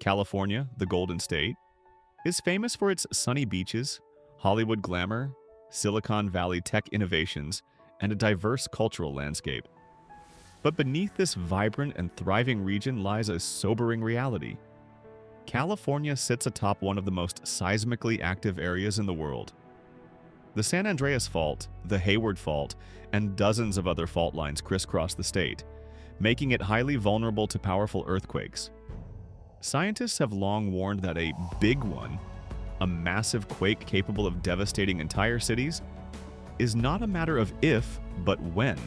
California, the Golden State, is famous for its sunny beaches, Hollywood glamour, Silicon Valley tech innovations, and a diverse cultural landscape. But beneath this vibrant and thriving region lies a sobering reality. California sits atop one of the most seismically active areas in the world. The San Andreas Fault, the Hayward Fault, and dozens of other fault lines crisscross the state, making it highly vulnerable to powerful earthquakes. Scientists have long warned that a big one, a massive quake capable of devastating entire cities, is not a matter of if, but when.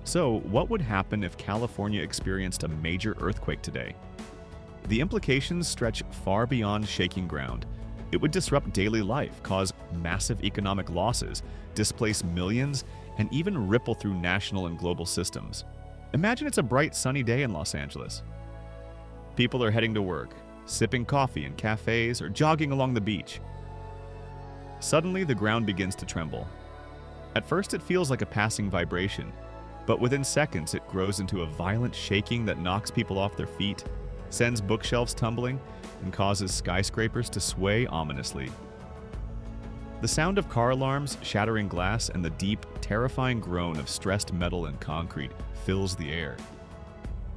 So, what would happen if California experienced a major earthquake today? The implications stretch far beyond shaking ground. It would disrupt daily life, cause massive economic losses, displace millions, and even ripple through national and global systems. Imagine it's a bright, sunny day in Los Angeles. People are heading to work, sipping coffee in cafes, or jogging along the beach. Suddenly, the ground begins to tremble. At first, it feels like a passing vibration, but within seconds, it grows into a violent shaking that knocks people off their feet, sends bookshelves tumbling, and causes skyscrapers to sway ominously. The sound of car alarms, shattering glass, and the deep, terrifying groan of stressed metal and concrete fills the air.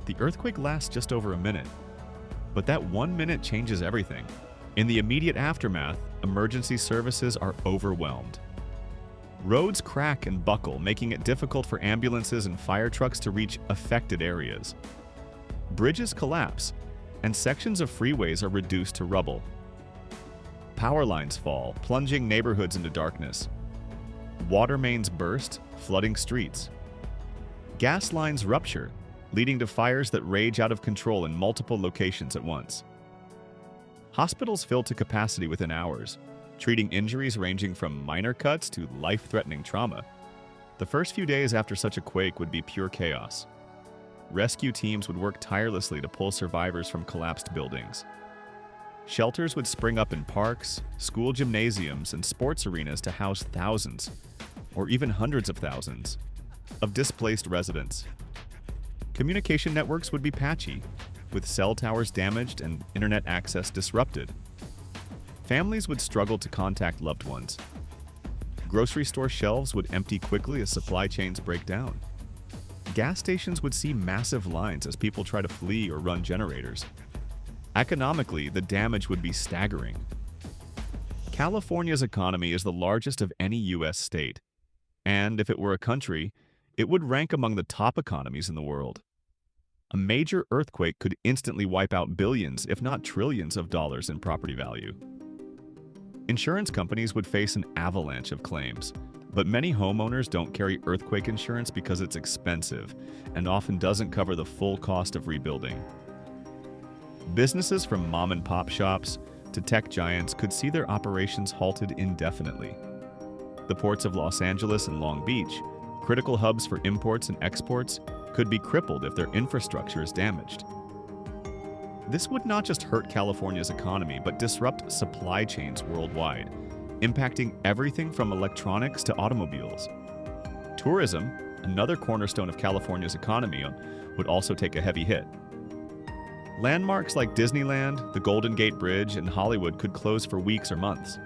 The earthquake lasts just over a minute, but that 1 minute changes everything. In the immediate aftermath, emergency services are overwhelmed. Roads crack and buckle, making it difficult for ambulances and fire trucks to reach affected areas. Bridges collapse, and sections of freeways are reduced to rubble. Power lines fall, plunging neighborhoods into darkness. Water mains burst, flooding streets. Gas lines rupture, leading to fires that rage out of control in multiple locations at once. Hospitals fill to capacity within hours, treating injuries ranging from minor cuts to life-threatening trauma. The first few days after such a quake would be pure chaos. Rescue teams would work tirelessly to pull survivors from collapsed buildings. Shelters would spring up in parks, school gymnasiums, and sports arenas to house thousands, or even hundreds of thousands, of displaced residents. Communication networks would be patchy, with cell towers damaged and internet access disrupted. Families would struggle to contact loved ones. Grocery store shelves would empty quickly as supply chains break down. Gas stations would see massive lines as people try to flee or run generators. Economically, the damage would be staggering. California's economy is the largest of any U.S. state, and if it were a country, it would rank among the top economies in the world. A major earthquake could instantly wipe out billions, if not trillions, of dollars in property value. Insurance companies would face an avalanche of claims, but many homeowners don't carry earthquake insurance because it's expensive and often doesn't cover the full cost of rebuilding. Businesses from mom-and-pop shops to tech giants could see their operations halted indefinitely. The ports of Los Angeles and Long Beach, critical hubs for imports and exports, could be crippled if their infrastructure is damaged. This would not just hurt California's economy, but disrupt supply chains worldwide, impacting everything from electronics to automobiles. Tourism, another cornerstone of California's economy, would also take a heavy hit. Landmarks like Disneyland, the Golden Gate Bridge, and Hollywood could close for weeks or months.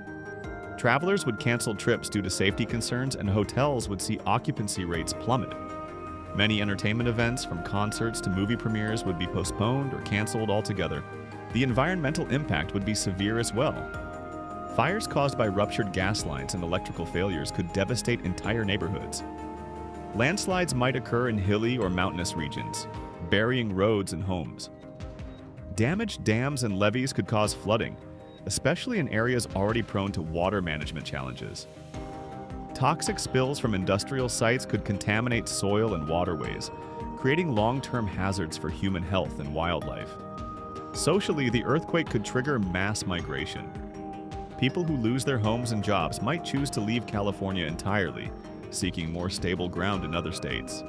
Travelers would cancel trips due to safety concerns, and hotels would see occupancy rates plummet. Many entertainment events, from concerts to movie premieres, would be postponed or canceled altogether. The environmental impact would be severe as well. Fires caused by ruptured gas lines and electrical failures could devastate entire neighborhoods. Landslides might occur in hilly or mountainous regions, burying roads and homes. Damaged dams and levees could cause flooding, especially in areas already prone to water management challenges. Toxic spills from industrial sites could contaminate soil and waterways, creating long-term hazards for human health and wildlife. Socially, the earthquake could trigger mass migration. People who lose their homes and jobs might choose to leave California entirely, seeking more stable ground in other states.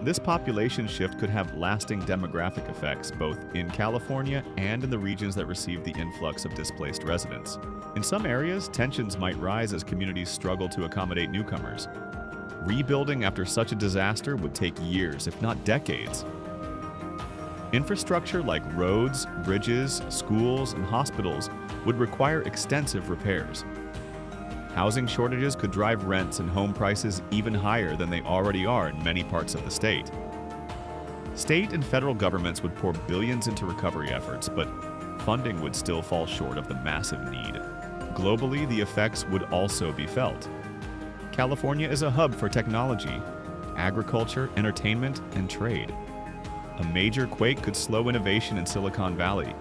This population shift could have lasting demographic effects both in California and in the regions that receive the influx of displaced residents. In some areas, tensions might rise as communities struggle to accommodate newcomers. Rebuilding after such a disaster would take years, if not decades. Infrastructure like roads, bridges, schools, and hospitals would require extensive repairs. Housing shortages could drive rents and home prices even higher than they already are in many parts of the state. State and federal governments would pour billions into recovery efforts, but funding would still fall short of the massive need. Globally, the effects would also be felt. California is a hub for technology, agriculture, entertainment, and trade. A major quake could slow innovation in Silicon Valley,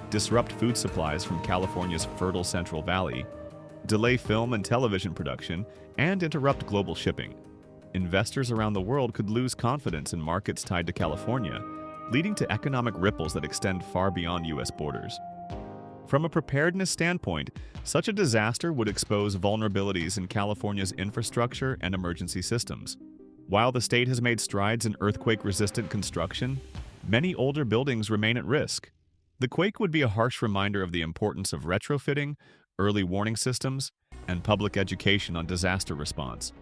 disrupt food supplies from California's fertile Central Valley, delay film and television production, and interrupt global shipping. Investors around the world could lose confidence in markets tied to California, leading to economic ripples that extend far beyond U.S. borders. From a preparedness standpoint, such a disaster would expose vulnerabilities in California's infrastructure and emergency systems. While the state has made strides in earthquake-resistant construction, many older buildings remain at risk. The quake would be a harsh reminder of the importance of retrofitting, early warning systems, and public education on disaster response.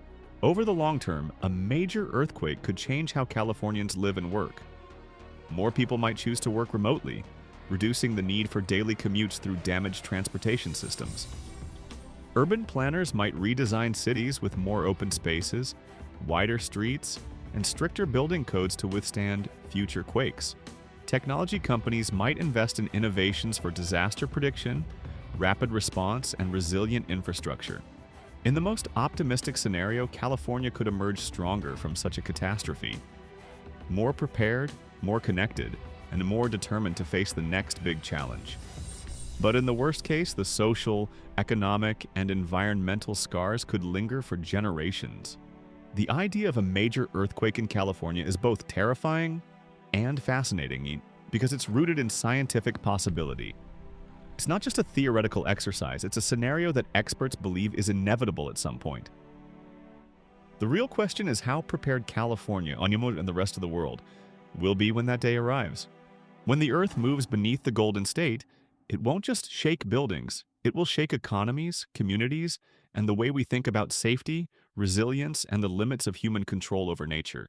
Over the long term, a major earthquake could change how Californians live and work. More people might choose to work remotely, reducing the need for daily commutes through damaged transportation systems. Urban planners might redesign cities with more open spaces, wider streets, and stricter building codes to withstand future quakes. Technology companies might invest in innovations for disaster prediction, rapid response, and resilient infrastructure. In the most optimistic scenario, California could emerge stronger from such a catastrophe, more prepared, more connected, and more determined to face the next big challenge. But in the worst case, the social, economic, and environmental scars could linger for generations. The idea of a major earthquake in California is both terrifying and fascinating because it's rooted in scientific possibility. It's not just a theoretical exercise, it's a scenario that experts believe is inevitable at some point. The real question is how prepared California, and the rest of the world will be when that day arrives. When the Earth moves beneath the Golden State, it won't just shake buildings, it will shake economies, communities, and the way we think about safety, resilience, and the limits of human control over nature.